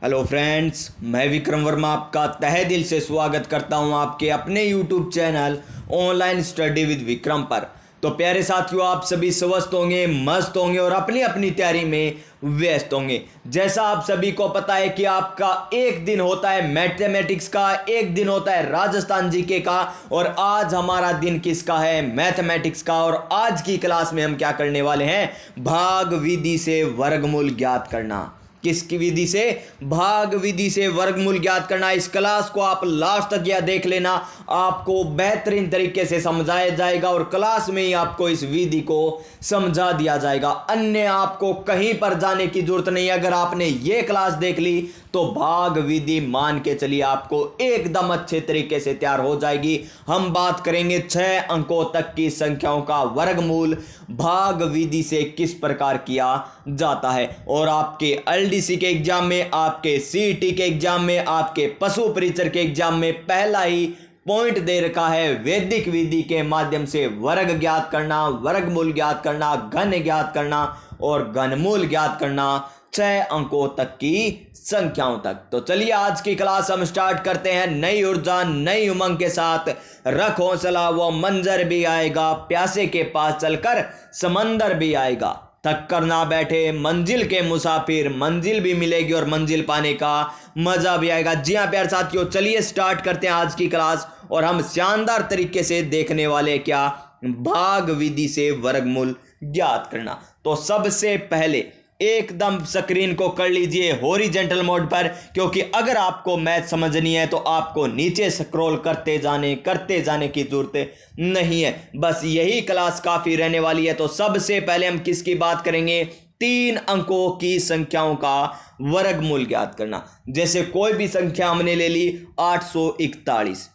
Hello friends, मैं विक्रम वर्मा आपका तहे दिल से स्वागत करता हूं आपके अपने YouTube channel online study with Vikram पर। तो प्यारे साथियों, आप सभी स्वस्थ होंगे, मस्त होंगे और अपनी अपनी तैयारी में व्यस्त होंगे। जैसा आप सभी को पता है कि आपका एक दिन होता है मैथमेटिक्स का, एक दिन होता है राजस्थान जीके का, और आज हमारा दिन किसका है? मैथमेटिक्स का। और आज की क्लास में हम क्या करने वाले हैं? भाग विधि से वर्गमूल ज्ञात करना। किसकी विधि से? भाग विधि से वर्गमूल ज्ञात करना। इस क्लास को आप लास्ट तक या देख लेना, आपको बेहतरीन तरीके से समझाया जाएगा और क्लास में ही आपको इस विधि को समझा दिया जाएगा। अन्य आपको कहीं पर जाने की जरूरत नहीं। अगर आपने ये क्लास देख ली तो भाग विधि मान के चलिए आपको एकदम अच्छे तरीके से तैयार हो जाएगी। हम बात करेंगे 6 अंकों तक की संख्याओं का वर्गमूल भाग विधि से किस प्रकार किया जाता है। और आपके एलडीसी के एग्जाम में, आपके सीईटी के एग्जाम में, आपके पशु परिचर के एग्जाम में पहला ही पॉइंट दे रखा है, वैदिक विधि के माध्यम से वर्ग ज्ञात करना, वर्गमूल ज्ञात करना, घन ज्ञात करना और घनमूल ज्ञात करना 6 अंकों तक की संख्याओं तक। तो चलिए आज की क्लास हम स्टार्ट करते हैं नई ऊर्जा, नई उमंग के साथ। रख हौसला, वो मंजर भी आएगा, प्यासे के पास चलकर समंदर भी आएगा। थक कर ना बैठे मंजिल के मुसाफिर, मंजिल भी मिलेगी और मंजिल पाने का मजा भी आएगा। जी हाँ प्यारे साथियों, चलिए स्टार्ट करते हैं आज की क्लास। और हम शानदार तरीके से देखने वाले क्या? भाग विधि से वर्गमूल ज्ञात करना। तो सबसे पहले एकदम स्क्रीन को कर लीजिए हॉरिजॉन्टल मोड पर, क्योंकि अगर आपको मैथ समझनी है तो आपको नीचे स्क्रॉल करते जाने की जरूरत नहीं है। बस यही क्लास काफी रहने वाली है। तो सबसे पहले हम किसकी बात करेंगे? 3 अंकों की संख्याओं का वर्गमूल ज्ञात करना। जैसे कोई भी संख्या हमने ले ली 841,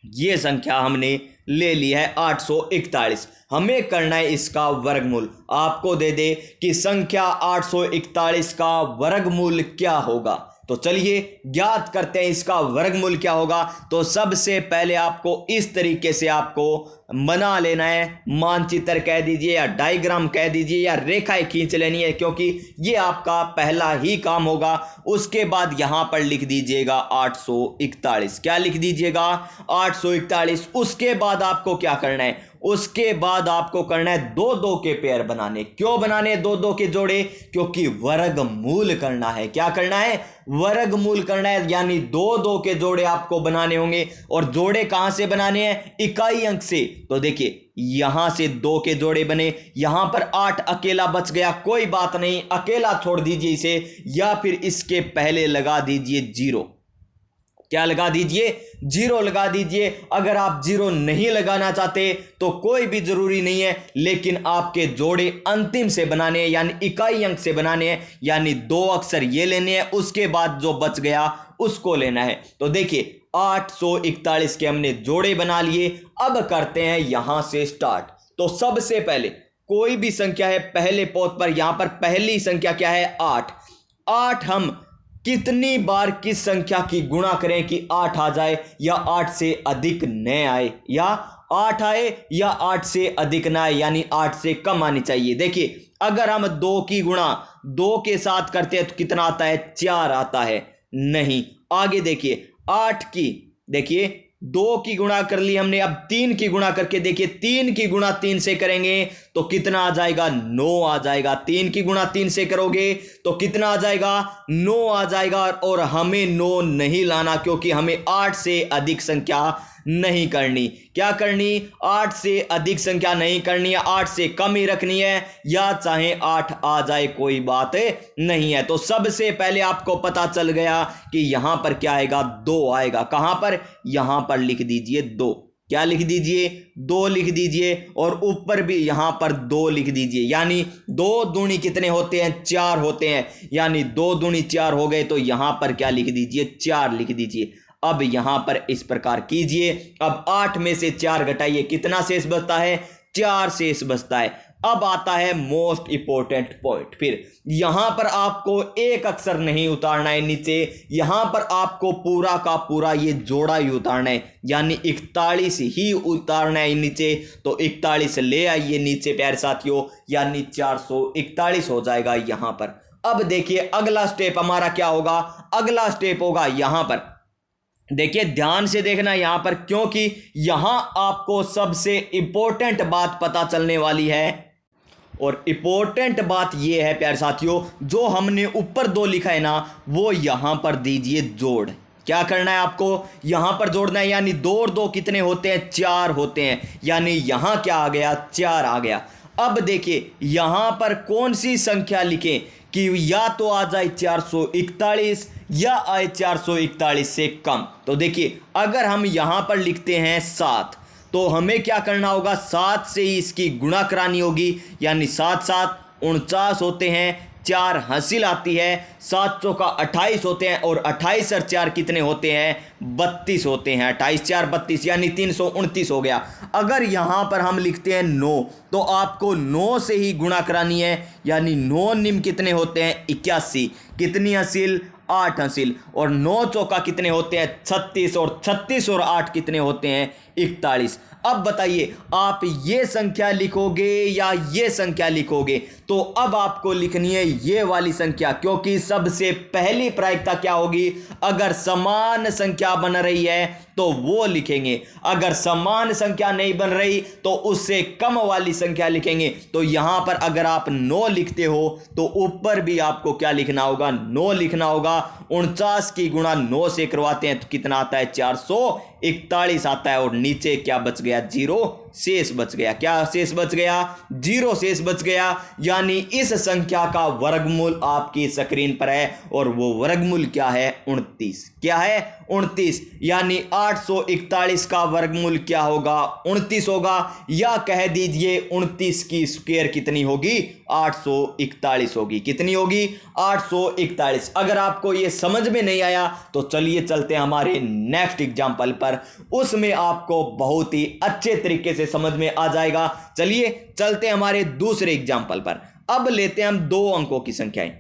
ये संख्या हमने ले ली है 841। हमें करना है इसका वर्गमूल। आपको दे दे कि संख्या 841 का वर्गमूल क्या होगा। तो चलिए ज्ञात करते हैं इसका वर्गमूल क्या होगा। तो सबसे पहले आपको इस तरीके से आपको बना लेना है, मानचित्र कह दीजिए या डायग्राम कह दीजिए या रेखाएं खींच लेनी है, क्योंकि ये आपका पहला ही काम होगा। उसके बाद यहां पर लिख दीजिएगा 841। क्या लिख दीजिएगा? 841। उसके बाद आपको क्या करना है? उसके बाद आपको करना है 2-2 के पेयर बनाने। क्यों बनाने 2-2 के जोड़े? क्योंकि वर्गमूल करना है। क्या करना है? वर्गमूल करना है, यानी 2-2 के जोड़े आपको बनाने होंगे। और जोड़े कहां से बनाने हैं? इकाई अंक से। तो देखिए यहां से 2 के जोड़े बने, यहां पर 8 अकेला बच गया, कोई बात नहीं, अकेला छोड़ दीजिए इसे, या फिर इसके पहले लगा दीजिए 0। क्या लगा दीजिए? 0 लगा दीजिए। अगर आप 0 नहीं लगाना चाहते तो कोई भी जरूरी नहीं है, लेकिन आपके जोड़े अंतिम से बनाने हैं, यानी इकाई अंक से बनाने हैं, यानी 2 अक्षर ये लेने हैं, उसके बाद जो बच गया उसको लेना है। तो देखिए 841 के हमने जोड़े बना लिए। अब करते हैं यहां से स्टार्ट। तो सबसे पहले कोई भी संख्या है पहले पौध पर, यहां पर पहली संख्या क्या है? 8। 8 हम कितनी बार किस संख्या की गुणा करें कि 8 आ जाए या 8 से अधिक न आए, या 8 आए या 8 से अधिक ना आए, यानी 8 से कम आनी चाहिए। देखिए अगर हम 2 की गुणा 2 के साथ करते हैं तो कितना आता है? 4 आता है। नहीं, आगे देखिए 8 की, देखिए 2 की गुणा कर ली हमने, अब 3 की गुणा करके देखिए 3 की गुणा 3 से करेंगे तो कितना आ जाएगा? 9 आ जाएगा। 3 की गुणा 3 से करोगे तो कितना आ जाएगा? 9 आ जाएगा। और हमें 9 नहीं लाना, क्योंकि हमें 8 से अधिक संख्या नहीं करनी। क्या करनी? 8 से अधिक संख्या नहीं करनी है, 8 से कम ही रखनी है, या चाहे 8 आ जाए कोई बात नहीं है। तो सबसे पहले आपको पता चल गया कि यहां पर क्या आएगा? 2 आएगा। कहां पर? यहां पर लिख दीजिए 2। क्या लिख दीजिए? 2 लिख दीजिए। और ऊपर भी यहां पर 2 लिख दीजिए, यानी 2 दूनी कितने होते हैं? 4 होते हैं, यानी 2 दूनी 4 हो गए। तो यहां पर क्या लिख दीजिए? 4 लिख दीजिए। अब यहां पर इस प्रकार कीजिए। अब 8 में से 4 घटाइए, कितना शेष बचता है? 4 शेष बचता है। अब आता है मोस्ट इंपॉर्टेंट पॉइंट। फिर यहां पर आपको एक अक्षर नहीं उतारना है नीचे, यहां पर आपको पूरा का पूरा ये जोड़ा ही उतारना है, यानी 41 ही उतारना है नीचे। तो 41 ले आइए नीचे प्यारे साथियों, यानी 441 हो जाएगा यहां पर। अब देखिए अगला स्टेप हमारा क्या होगा, अगला स्टेप होगा यहां पर। देखिए ध्यान से देखना यहां पर, क्योंकि यहां आपको सबसे इंपॉर्टेंट बात पता चलने वाली है। और इंपॉर्टेंट बात यह है प्यारे साथियों, जो हमने ऊपर 2 लिखा है ना, वो यहां पर दीजिए जोड़। क्या करना है आपको, यहां पर जोड़ना है, यानी 2 और 2 कितने होते हैं, 4 होते हैं, यानी यहां क्या आ गया, 4 आ गया। अब देखिए यहां पर कौन सी संख्या लिखें कि या तो आ जाए 441 या आए 441 से कम। तो देखिए अगर हम यहां पर लिखते हैं 7, तो हमें क्या करना होगा, 7 से ही इसकी गुणा करानी होगी, यानी 7 7 49 होते हैं, 4 हासिल आती है, 7 चौका 28 होते हैं, और 28 और 4 कितने होते हैं, 32 होते हैं। 28 4 32 यानी 329 हो गया। अगर यहाँ पर हम लिखते हैं 9, तो आपको 9 से ही गुणा करानी है, यानी 9 निम कितने होते हैं, 81। कितनी हासिल, 8 हासिल, और 9 चौका कितने होते हैं, 36, और 36 और 8 कितने होते हैं, 41। अब बताइए आप ये संख्या लिखोगे या ये संख्या लिखोगे, तो अब आपको लिखनी है ये वाली संख्या, क्योंकि सबसे पहली प्रायिकता क्या होगी, अगर समान संख्या बन रही है तो वो लिखेंगे, अगर समान संख्या नहीं बन रही तो उससे कम वाली संख्या लिखेंगे। तो यहां पर अगर आप 9 लिखते हो तो ऊपर भी आपको क्या लिखना होगा, 9 लिखना होगा। 49 की गुणा 9 से करवाते हैं तो कितना आता है, 441 आता है, और नीचे क्या बच गया, 0 शेष बच गया। क्या शेष बच गया, 0 शेष बच गया। यानी इस संख्या का वर्गमूल आपकी स्क्रीन पर है, और वो वर्गमूल क्या है, 29। क्या है, 29। यानी 841 का वर्गमूल क्या होगा, 29 होगा, या कह दीजिए 29 की स्क्वायर कितनी होगी, 841 होगी। कितनी होगी, 841। अगर आपको ये समझ में नहीं आया तो चलिए चलते हैं हमारे नेक्स्ट एग्जाम्पल पर, उसमें आपको बहुत ही अच्छे तरीके से समझ में आ जाएगा। चलिए चलते हैं हमारे दूसरे एग्जाम्पल पर। अब लेते हैं हम 2 अंकों की संख्याएं,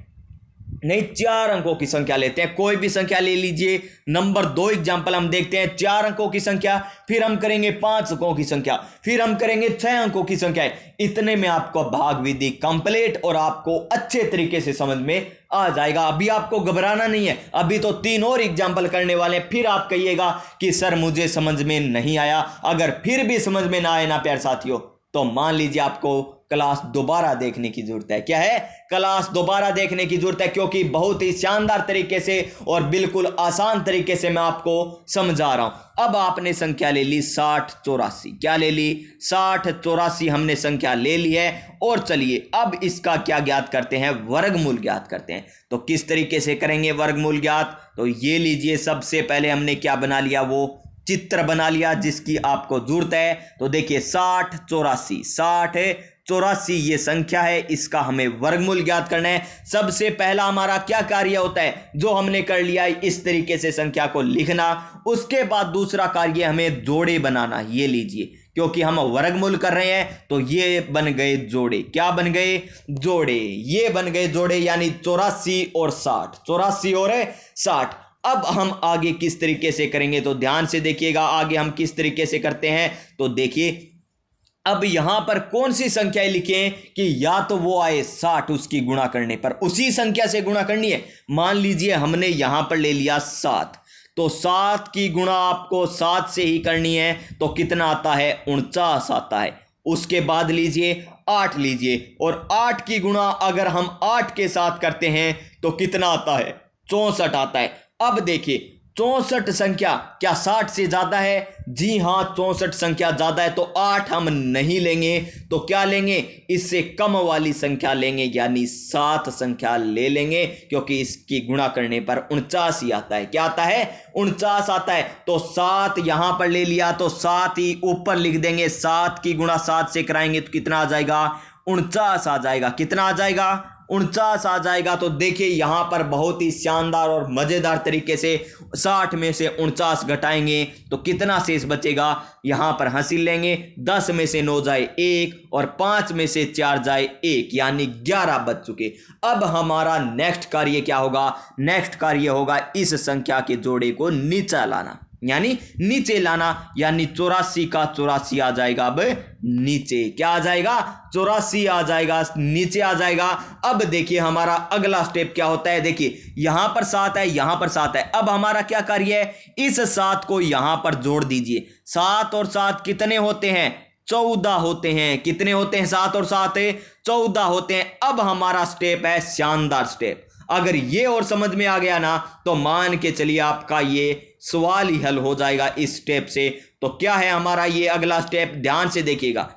नहीं 4 अंकों की संख्या लेते हैं। कोई भी संख्या ले लीजिए। नंबर 2 एग्जाम्पल हम देखते हैं, 4 अंकों की संख्या, फिर हम करेंगे 5 अंकों की संख्या, फिर हम करेंगे 6 अंकों की संख्या। इतने में आपको भाग विधि कंप्लीट और आपको अच्छे तरीके से समझ में आ जाएगा। अभी आपको घबराना नहीं है, अभी तो 3 और एग्जाम्पल करने वाले हैं। फिर आप कहिएगा कि सर मुझे समझ में नहीं आया। अगर फिर भी समझ में ना आए ना प्यारे साथियों, तो मान लीजिए आपको क्लास दोबारा देखने की जरूरत है। क्या है, क्लास दोबारा देखने की जरूरत है, क्योंकि बहुत ही शानदार तरीके से और बिल्कुल आसान तरीके से मैं आपको समझा रहा हूं। अब आपने संख्या ले ली 60 84। क्या ले ली, 60 84 हमने संख्या ले ली है। और चलिए अब इसका क्या ज्ञात करते हैं, वर्गमूल ज्ञात करते हैं। तो किस तरीके से करेंगे वर्गमूल ज्ञात, तो ये लीजिए, सबसे पहले हमने क्या बना लिया, वो चित्र बना लिया जिसकी आपको जरूरत है। तो देखिए 60 84 ये संख्या है, इसका हमें वर्गमूल ज्ञात करना है। सबसे पहला हमारा क्या कार्य होता है, जो हमने कर लिया है इस तरीके से संख्या को लिखना। उसके बाद दूसरा कार्य हमें जोड़े बनाना। ये लीजिए, क्योंकि हम वर्गमूल कर रहे हैं तो ये बन गए जोड़े। क्या बन गए, जोड़े। ये बन गए जोड़े, यानी 84 और 60, 84 और 60। अब हम आगे किस तरीके से करेंगे, तो ध्यान से देखिएगा आगे हम किस तरीके से करते हैं। तो देखिए अब यहां पर कौन सी संख्याएं लिखें कि या तो वो आए 60, उसकी गुणा करने पर उसी संख्या से गुणा करनी है। मान लीजिए हमने यहां पर ले लिया 7, तो 7 की गुणा आपको 7 से ही करनी है, तो कितना आता है, 49 आता है। उसके बाद लीजिए 8 लीजिए, और 8 की गुणा अगर हम 8 के साथ करते हैं तो कितना आता है, 64 आता है। अब देखिए 64 संख्या क्या 60 से ज्यादा है, जी हां 64 संख्या ज्यादा है, तो 8 हम नहीं लेंगे, तो क्या लेंगे, इससे कम वाली संख्या लेंगे, यानी 7 संख्या ले लेंगे, क्योंकि इसकी गुणा करने पर 49 ही आता है। क्या आता है, 49 आता है। तो 7 यहां पर ले लिया, तो 7 ही ऊपर लिख देंगे। 7 की गुणा 7 से कराएंगे तो कितना आ जाएगा, 49 आ जाएगा। कितना आ जाएगा, 49 आ जाएगा। तो देखिए यहां पर बहुत ही शानदार और मजेदार तरीके से 60 में से 49 घटाएंगे तो कितना शेष बचेगा, यहां पर हासिल लेंगे। 10 में से 9 जाए 1 और 5 में से 4 जाए 1, यानी 11 बच चुके। अब हमारा नेक्स्ट कार्य क्या होगा, नेक्स्ट कार्य होगा इस संख्या के जोड़े को नीचा लाना। यानी नीचे लाना, यानी 84 का 84 आ जाएगा अब नीचे। क्या आ जाएगा? 84 आ जाएगा, नीचे आ जाएगा। अब देखिए हमारा अगला स्टेप क्या होता है। देखिए यहां पर 7 है, यहां पर 7 है। अब हमारा क्या कार्य है, इस 7 को यहां पर जोड़ दीजिए। 7 और 7 कितने होते हैं? 14 होते हैं। कितने होते हैं? 7 और 7 14 होते हैं। अब हमारा स्टेप है शानदार स्टेप। अगर ये और समझ में आ गया ना तो मान के चलिए आपका ये सवाल ही हल हो जाएगा इस स्टेप से। तो क्या है हमारा ये अगला स्टेप, ध्यान से देखिएगा।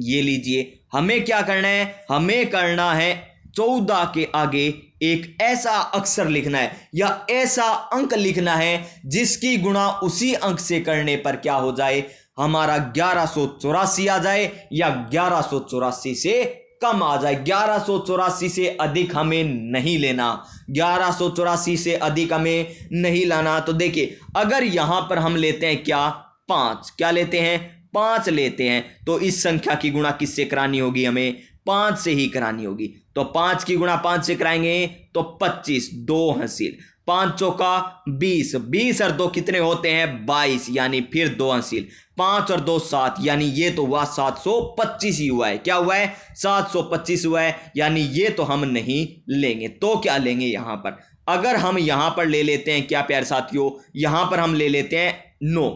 ये लीजिए, हमें क्या करना है, हमें करना है 14 के आगे एक ऐसा अक्षर लिखना है या ऐसा अंक लिखना है जिसकी गुणा उसी अंक से करने पर क्या हो जाए, हमारा 1184 आ जाए या 1184 से कम आ जाए। 1184 से अधिक हमें नहीं लेना, 1184 से अधिक हमें नहीं लाना। तो देखिए अगर यहां पर हम लेते हैं क्या, 5, क्या लेते हैं, 5 लेते हैं, तो इस संख्या की गुणा किससे करानी होगी, हमें 5 से ही करानी होगी। तो 5 की गुणा 5 से कराएंगे तो 25, 2 हासिल, 5 चौका 20, 20 और 2 कितने होते हैं, 22, यानी फिर 2 हासिल, 5 और 2 7, यानी ये तो हुआ 725 ही हुआ है। क्या हुआ है, 725 हुआ है, यानी ये तो हम नहीं लेंगे। तो क्या लेंगे यहां पर, अगर हम यहां पर ले लेते हैं क्या प्यारे साथियों, यहां पर हम ले लेते हैं 9।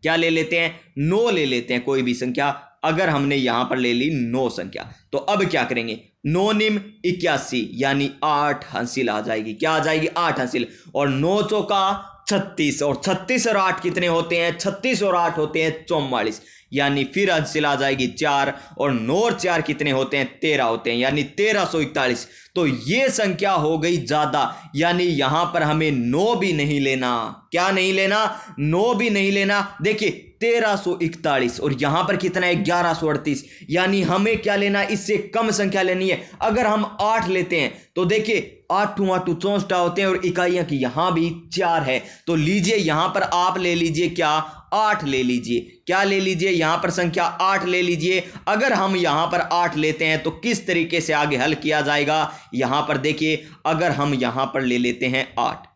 क्या ले लेते हैं, 9 ले लेते हैं, कोई भी संख्या अगर हमने यहां पर ले ली 9 संख्या, तो अब क्या करेंगे, 9 निम 81, यानी 8 हासिल आ जाएगी। क्या आ जाएगी, 8 हासिल, और 9 चौका 36, और 36 और 8 कितने होते हैं, 36 और 8 होते हैं 44, यानी फिर हासिल आ जाएगी 4, और 9 और 4 कितने होते हैं, 13 होते हैं, यानी 1341। तो ये संख्या हो गई ज्यादा, यानी यहां पर हमें 9 भी नहीं लेना। क्या नहीं लेना, 9 भी नहीं लेना। देखिए 1341 और यहां पर कितना है, 1138, यानी हमें क्या लेना, इससे कम संख्या लेनी है। अगर हम 8 लेते हैं तो देखिए 8 8 64 होते हैं, और इकाइयां की यहां भी 4 है। तो लीजिए यहां पर आप ले लीजिए क्या, 8 ले लीजिए। क्या ले लीजिए, यहां पर संख्या 8 ले लीजिए। अगर हम यहां पर 8 लेते हैं तो किस तरीके से आगे हल किया जाएगा, यहां पर देखिए अगर हम यहां पर ले लेते हैं 8,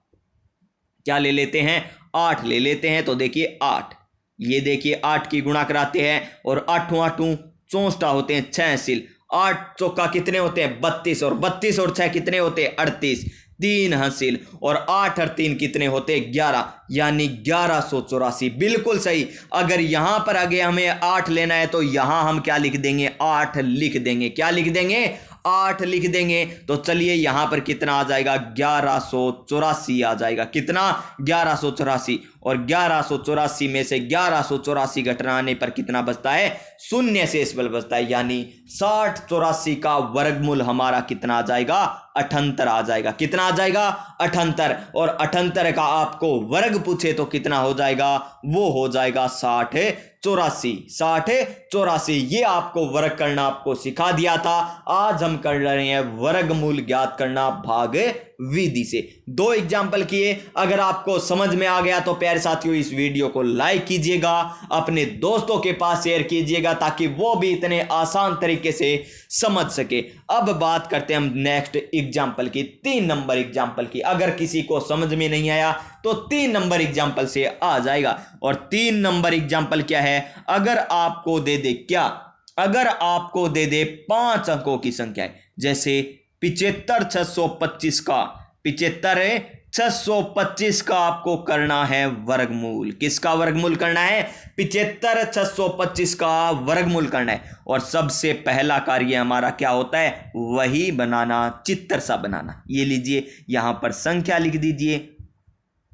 क्या ले लेते हैं, 8 ले लेते हैं, तो देखिए 8, ये देखिए 8 की गुणा कराते हैं, और 8 8 64 होते हैं 6 हासिल, 8 चौका कितने होते हैं 32, और 32 और 6 कितने होते हैं 38, 3 हासिल, और 8 और 3 कितने होते हैं 11, यानी 1184। बिल्कुल सही। अगर यहां पर आगे हमें 8 लेना है तो यहां हम क्या लिख देंगे, 8 लिख देंगे। क्या लिख देंगे, 8 लिख देंगे। तो चलिए यहां पर कितना आ जाएगा, 1184 आ जाएगा। कितना, 1184, और 1184 में से 1184 घटाने पर कितना बचता है, शून्य शेष बल बचता है, यानी 6084 का वर्गमूल हमारा कितना आ जाएगा, 78 आ जाएगा। कितना आ जाएगा, 78, और 78 का आपको वर्ग पूछे तो कितना हो जाएगा, वो हो जाएगा 6084। ये आपको वर्ग करना आपको सिखा दिया था। आज हम कर रहे हैं वर्गमूल ज्ञात करना भाग विधि से। 2 एग्जाम्पल किए। अगर आपको समझ में आ गया तो प्यारे साथियों इस वीडियो को लाइक कीजिएगा, अपने दोस्तों के पास शेयर कीजिएगा, ताकि वो भी इतने आसान तरीके से समझ सके। अब बात करते हैं हम नेक्स्ट एग्जाम्पल की, 3 नंबर एग्जाम्पल की। अगर किसी को समझ में नहीं आया तो 3 नंबर एग्जाम्पल से आ जाएगा। और 3 नंबर एग्जाम्पल क्या है, अगर आपको दे दे क्या, अगर आपको दे दे 5 अंकों की संख्या है, जैसे 75 625 का, 75 625 का आपको करना है वर्गमूल। किसका वर्गमूल करना है, 75 625 का वर्गमूल करना है। और सबसे पहला कार्य हमारा क्या होता है, वही बनाना, चित्र सा बनाना। ये लीजिए यहां पर संख्या लिख दीजिए,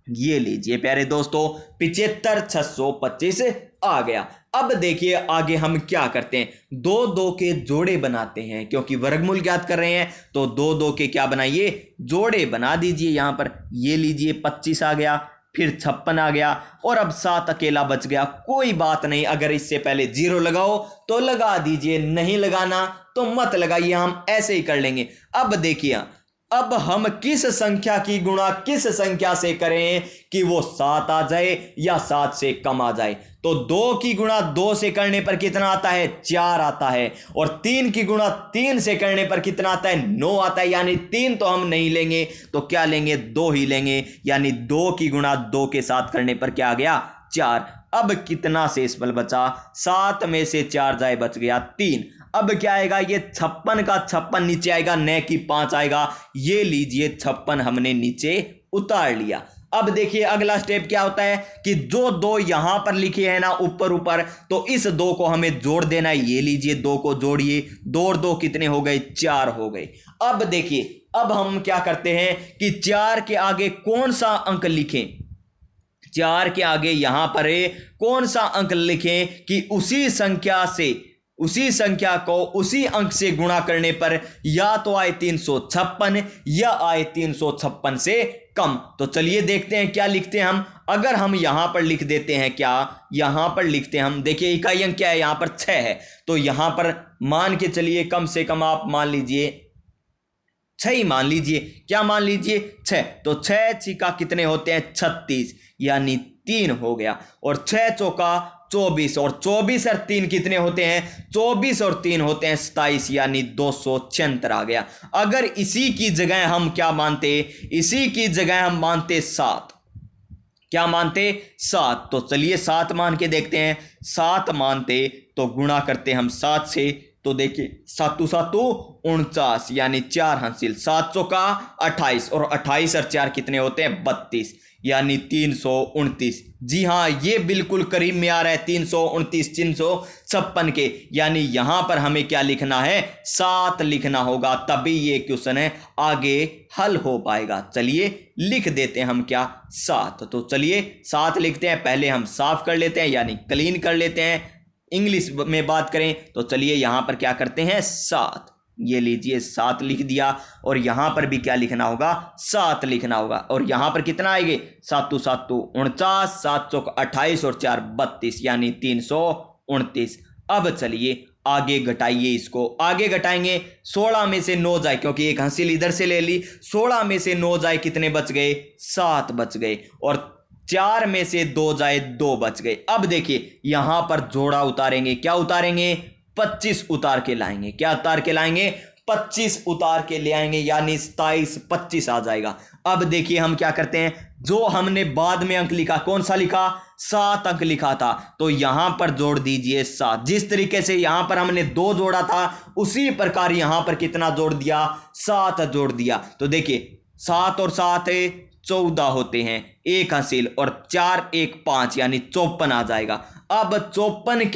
ये लीजिए प्यारे दोस्तों 75 625 आ गया। अब देखिए आगे हम क्या करते हैं, 2 2 के जोड़े बनाते हैं, क्योंकि वर्गमूल ज्ञात कर रहे हैं। तो 2 2 के क्या बनाइए, जोड़े बना दीजिए। यहां पर ये लीजिए 25 आ गया, फिर 56 आ गया, और अब 7 अकेला बच गया। कोई बात नहीं, अगर इससे पहले 0 लगाओ तो लगा दीजिए, नहीं लगाना तो मत लगाइए, हम ऐसे ही कर लेंगे। अब देखिए अब हम किस संख्या की गुणा किस संख्या से करें कि वो 7 आ जाए या 7 से कम आ जाए। तो 2 की गुणा 2 से करने पर कितना आता है, 4 आता है। और 3 की गुणा 3 से करने पर कितना आता है, 9 आता है। यानी 3 तो हम नहीं लेंगे, तो क्या लेंगे, 2 ही लेंगे। यानी 2 की गुणा 2 के साथ करने पर क्या आ गया, 4। अब कितना शेषफल बचा, 7 में से 4 जाए बच गया 3। अब क्या आएगा, ये 56 का 56 नीचे आएगा, न कि 5 आएगा। ये लीजिए 56 हमने नीचे उतार लिया। अब देखिए अगला स्टेप क्या होता है कि जो 2 यहां पर लिखे हैं ना ऊपर ऊपर, तो इस 2 को हमें जोड़ देना है। ये लीजिए 2 को जोड़िए, 2 और 2 कितने हो गए, 4 हो गए। अब देखिए अब हम क्या करते हैं कि 4 के आगे कौन सा अंक लिखें, 4 के आगे यहां पर कौन सा अंक लिखें कि उसी संख्या को उसी अंक से गुणा करने पर या तो आए 356 या आए 356 से कम। तो चलिए देखते हैं क्या लिखते हैं हम। अगर हम यहां पर लिख देते हैं, क्या यहां पर लिखते हैं हम, देखिए इकाई अंक क्या है, यहां पर 6 है। तो यहां पर मान के चलिए, कम से कम आप मान लीजिए 6 ही मान लीजिए। क्या मान लीजिए, 6। तो 6 छिका कितने होते हैं, 36, यानी 3 हो गया। और 6 चौका 24, और 24 और 3 कितने होते हैं, 24 और 3 होते हैं 27, यानी 276 आ गया। अगर इसी की जगह हम क्या मानते, इसी की जगह हम मानते 7, क्या मानते, 7। तो चलिए 7 मान के देखते हैं। 7 मानते तो गुणा करते हम 7 से। तो देखिए 7 7 49, यानी 4 हासिल, 7 चौका 28, और 28 और 4 कितने होते हैं, 32, यानी 329। जी हाँ, ये बिल्कुल करीब में आ रहा है 329 356 के। यानी यहां पर हमें क्या लिखना है, 7 लिखना होगा, तभी ये क्वेश्चन है आगे हल हो पाएगा। चलिए लिख देते हैं हम क्या, 7। तो चलिए 7 लिखते हैं। पहले हम साफ कर लेते हैं, यानी क्लीन कर लेते हैं। इंग्लिश में बात करें तो चलिए यहां पर क्या करते हैं, 7। ये लीजिए 7 लिख दिया। और यहां पर भी क्या लिखना होगा, 7 लिखना होगा। और यहां पर कितना आएंगे, 7 7 49, 7 चौक 28 और 4 32, यानी 329। अब चलिए आगे घटाइए, इसको आगे घटाएंगे। 16 में से 9 जाए, क्योंकि एक हासिल इधर से ले ली, 16 में से 9 जाए कितने बच गए, 7 बच गए। और 4 में से 2 जाए 2 बच गए। अब देखिए यहां पर जोड़ा उतारेंगे, क्या उतारेंगे, 25 उतार के लाएंगे। क्या उतार के लाएंगे, 25 उतार के ले आएंगे, यानी 27 25 आ जाएगा। अब देखिए हम क्या करते हैं, जो हमने बाद में अंक लिखा, कौन सा लिखा, 7 अंक लिखा था, तो यहां पर जोड़ दीजिए 7। जिस तरीके से यहां पर हमने 2 जोड़ा था, उसी प्रकार यहां पर कितना जोड़ दिया, 7 जोड़ दिया। तो देखिए 7 और 7 14 होते हैं, एक हासिल, और 4 1 5, यानी 54 आ जाएगा। अब 54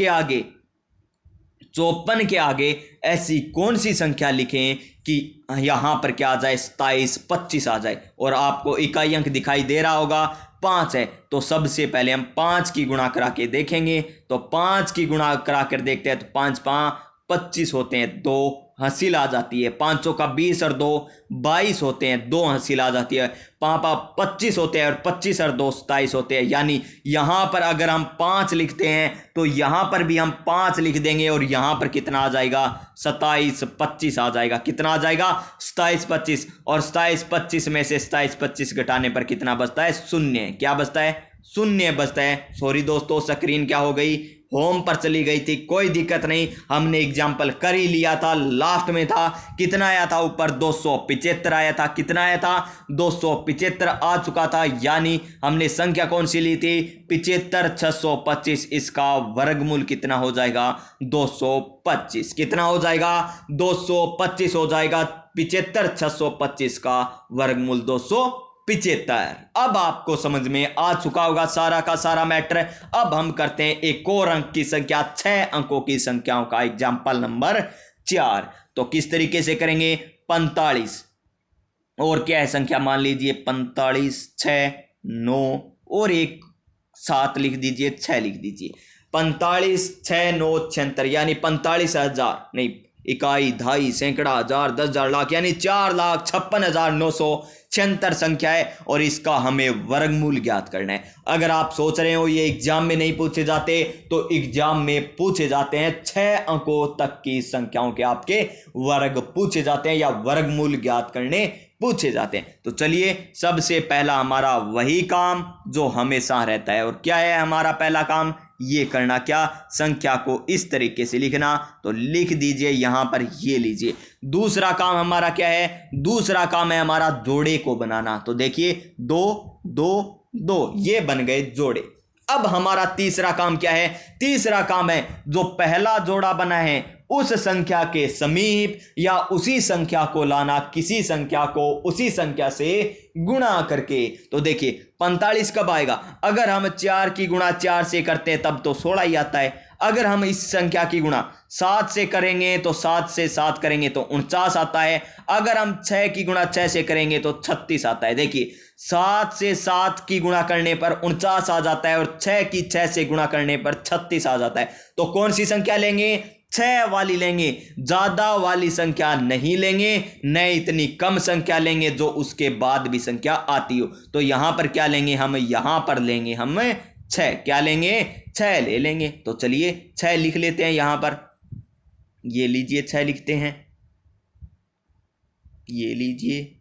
के आगे ऐसी कौन सी संख्या लिखें कि यहां पर क्या आ जाए, 27 25 आ जाए। और आपको इकाई अंक दिखाई दे रहा होगा, 5 है। तो सबसे पहले हम 5 की गुणा करा के देखेंगे। तो 5 की गुणा करा कर देखते हैं, तो 5 5 25 होते हैं, 2 हासिल आ जाती है। 5 का 20 और 2 22 होते हैं, 2 हासिल आ जाती है। 5 25 होते हैं, और 25 और 2 27 होते हैं। यानी यहां पर अगर हम 5 लिखते हैं, तो यहां पर भी हम 5 लिख देंगे, और यहां पर कितना आ जाएगा, 27 25 आ जाएगा। कितना आ जाएगा, 27 25। और 27 25 में से 27 25 घटाने पर कितना बचता है, 0। क्या बचता है, 0 बचता है। सॉरी दोस्तों, स्क्रीन क्या हो गई, होम पर चली गई थी, कोई दिक्कत नहीं, हमने एग्जाम्पल कर ही लिया था। लास्ट में था, कितना आया था ऊपर, 275 आया था। कितना आया था, 275 आ चुका था। यानी हमने संख्या कौन सी ली थी, 75 625। इसका वर्गमूल कितना हो जाएगा, 225। कितना हो जाएगा, 225 हो जाएगा। 75 625 का वर्गमूल 275। अब आपको समझ में आ चुका होगा सारा का सारा मैटर। अब हम करते हैं एक और अंक की संख्या, 6 अंकों की संख्याओं का एग्जाम्पल नंबर 4। तो किस तरीके से करेंगे, 45 और क्या है संख्या, मान लीजिए 45 6 9 और एक 7 लिख दीजिए, 6 लिख दीजिए। 45 6 9 76, यानी 45,000 नहीं, इकाई दहाई सैकड़ा हजार 10,000 लाख, यानी 4,56,976 संख्या है। और इसका हमें वर्गमूल ज्ञात करना है। अगर आप सोच रहे हो ये एग्जाम में नहीं पूछे जाते, तो एग्जाम में पूछे जाते हैं। 6 अंकों तक की संख्याओं के आपके वर्ग पूछे जाते हैं, या वर्गमूल ज्ञात करने पूछे जाते हैं। तो चलिए सबसे पहला हमारा वही काम जो हमेशा रहता है, और क्या है हमारा पहला काम, ये करना क्या, संख्या को इस तरीके से लिखना। तो लिख दीजिए यहां पर, ये लीजिए। दूसरा काम हमारा क्या है, दूसरा काम है हमारा जोड़े को बनाना। तो देखिए 2 2 2 ये बन गए जोड़े। अब हमारा तीसरा काम क्या है, तीसरा काम है जो पहला जोड़ा बना है उस संख्या के समीप या उसी संख्या को लाना, किसी संख्या को उसी संख्या से गुणा करके। तो देखिए 45 कब आएगा, अगर हम 4 की गुणा 4 से करते हैं तब तो 16 ही आता है। अगर हम इस संख्या की गुणा 7 से करेंगे तो 7 से 7 करेंगे तो 49 आता है। अगर हम 6 की गुणा 6 से करेंगे तो 36 आता है। देखिए 7 से 7 की गुणा करने पर 49 आ जाता है, और 6 की 6 से गुणा करने पर 36 आ जाता है। तो कौन सी संख्या लेंगे, 6 वाली लेंगे, ज्यादा वाली संख्या नहीं लेंगे, न इतनी कम संख्या लेंगे जो उसके बाद भी संख्या आती हो। तो यहां पर क्या लेंगे हम, यहां पर लेंगे हम 6, क्या लेंगे, 6 ले लेंगे। तो चलिए 6 लिख लेते हैं यहां पर, ये लीजिए 6 लिखते हैं, ये लीजिए,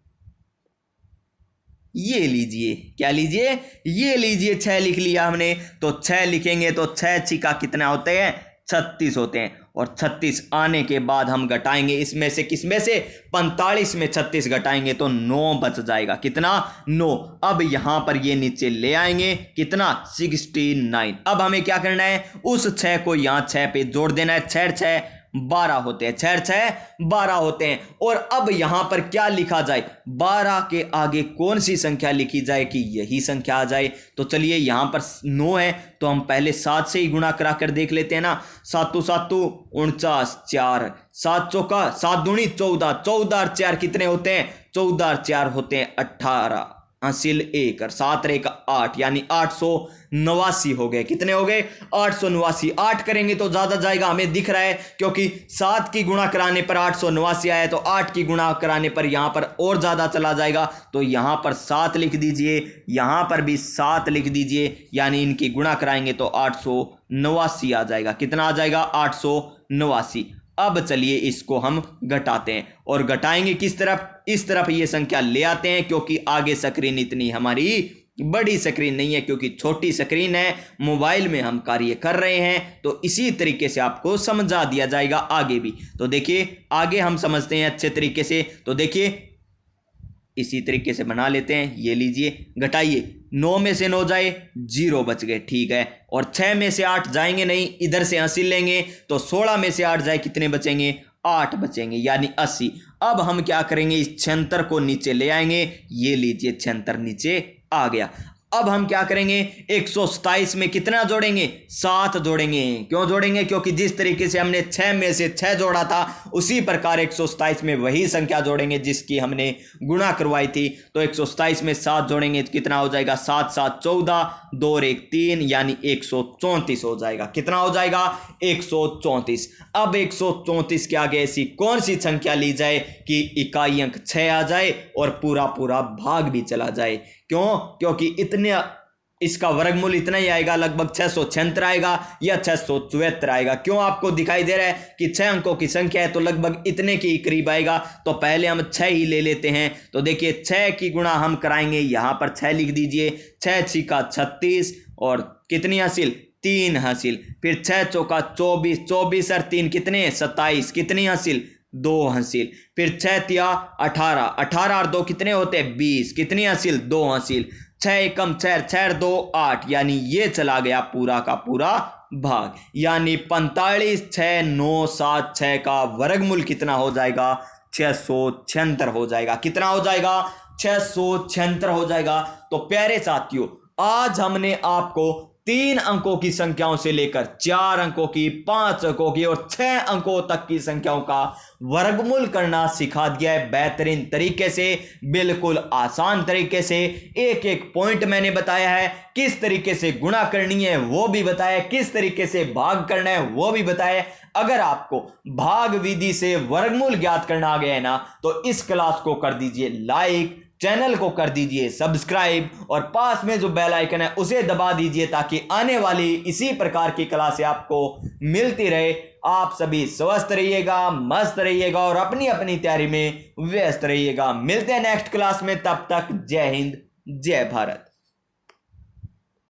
ये लीजिए, क्या लीजिए, ये लीजिए 6 लिख लिया हमने। तो 6 लिखेंगे तो 6 छिका कितना होते हैं, 36 होते हैं। और 36 आने के बाद हम घटाएंगे इसमें से, किसमें से, 45 में 36 घटाएंगे तो 9 बच जाएगा। कितना, 9। अब यहां पर ये नीचे ले आएंगे, कितना, 69। अब हमें क्या करना है, उस 6 को यहां 6 पे जोड़ देना है। 6 6 12 होते हैं, 6 6 12 होते हैं। और अब यहां पर क्या लिखा जाए, 12 के आगे कौन सी संख्या लिखी जाए कि यही संख्या आ जाए। तो चलिए यहां पर 9 है तो हम पहले 7 से ही गुणा करा कर देख लेते हैं ना। 7 7 49, 4 7 चौका 7 दूनी 14, 14 और 4 कितने होते हैं, 14 और 4 होते हैं 18, हासिल 1 और 7 1 8, यानी 889 हो गए। कितने हो गए, 889। 8 करेंगे तो ज्यादा जाएगा, हमें दिख रहा है, क्योंकि 7 की गुणा कराने पर 889 आया, तो 8 की गुणा कराने पर यहां पर और ज्यादा चला जाएगा। तो यहां पर 7 लिख दीजिए, यहां पर भी 7 लिख दीजिए, यानी इनकी गुणा कराएंगे तो 889 आ जाएगा। कितना आ जाएगा, 889। अब चलिए इसको हम घटाते हैं, और घटाएंगे किस तरफ, इस तरफ ये संख्या ले आते हैं, क्योंकि आगे स्क्रीन इतनी हमारी बड़ी स्क्रीन नहीं है, क्योंकि छोटी स्क्रीन है, मोबाइल में हम कार्य कर रहे हैं। तो इसी तरीके से आपको समझा दिया जाएगा आगे भी। तो देखिए आगे हम समझते हैं अच्छे तरीके से। तो देखिए इसी तरीके से बना लेते हैं, ये लीजिए, घटाइए, 9 में से 9 जाए 0 बच गए, ठीक है। और 6 में से 8 जाएंगे नहीं, इधर से हासिल लेंगे, तो 16 में से 8 जाए कितने बचेंगे, 8 बचेंगे, यानी 80। अब हम क्या करेंगे, इस 76 को नीचे ले आएंगे, ये लीजिए 76 नीचे आ गया। अब हम क्या करेंगे, 127 में कितना जोड़ेंगे, 7 जोड़ेंगे। क्यों जोड़ेंगे, क्योंकि जिस तरीके से हमने 6 में से 6 जोड़ा था, उसी प्रकार 127 में वही संख्या जोड़ेंगे जिसकी हमने गुणा करवाई थी। तो 127 में 7 जोड़ेंगे तो कितना हो जाएगा, 7 7 14, 2 और 1 3, यानी 134 हो जाएगा। कितना हो जाएगा, 134। अब 134 के आगे ऐसी कौन सी संख्या ली जाए कि इकाई अंक 6 आ जाए और पूरा पूरा भाग भी चला जाए। क्यों, क्योंकि इतने इसका वर्गमूल इतना ही आएगा, लगभग 676 आएगा या 674 आएगा। क्यों, आपको दिखाई दे रहा है कि 6 अंकों की संख्या है तो लगभग इतने के ही करीब आएगा। तो पहले हम 6 ही ले लेते हैं। तो देखिए 6 की गुणा हम कराएंगे, यहां पर 6 लिख दीजिए, 6 छिका 36 और कितनी हासिल, 3 हासिल। फिर 6 चौका 24, 24 और 3 कितने, 27, कितनी हासिल, 2 हासिल। फिर 6 तिया 18, 18 और 2 कितने होते हैं, 20, कितनी हासिल, 2 हासिल। 6 एकम 6, 6 2 8, यानी ये चला गया पूरा का पूरा भाग, यानी 45 6 9 7 6 का वर्गमूल कितना हो जाएगा, 676 हो जाएगा। कितना हो जाएगा, 676 हो जाएगा। तो प्यारे साथियों, आज हमने आपको 3 अंकों की संख्याओं से लेकर 4 अंकों की, 5 अंकों की और 6 अंकों तक की संख्याओं का वर्गमूल करना सिखा दिया है बेहतरीन तरीके से, बिल्कुल आसान तरीके से। एक एक पॉइंट मैंने बताया है, किस तरीके से गुणा करनी है वो भी बताया, किस तरीके से भाग करना है वो भी बताया। अगर आपको भाग विधि से वर्गमूल ज्ञात करना आ गया है ना, तो इस क्लास को कर दीजिए लाइक, चैनल को कर दीजिए सब्सक्राइब और पास में जो बेल आइकन है उसे दबा दीजिए ताकि आने वाली इसी प्रकार की क्लासें आपको मिलती रहे। आप सभी स्वस्थ रहिएगा, मस्त रहिएगा और अपनी अपनी तैयारी में व्यस्त रहिएगा। मिलते हैं नेक्स्ट क्लास में, तब तक जय हिंद, जय भारत।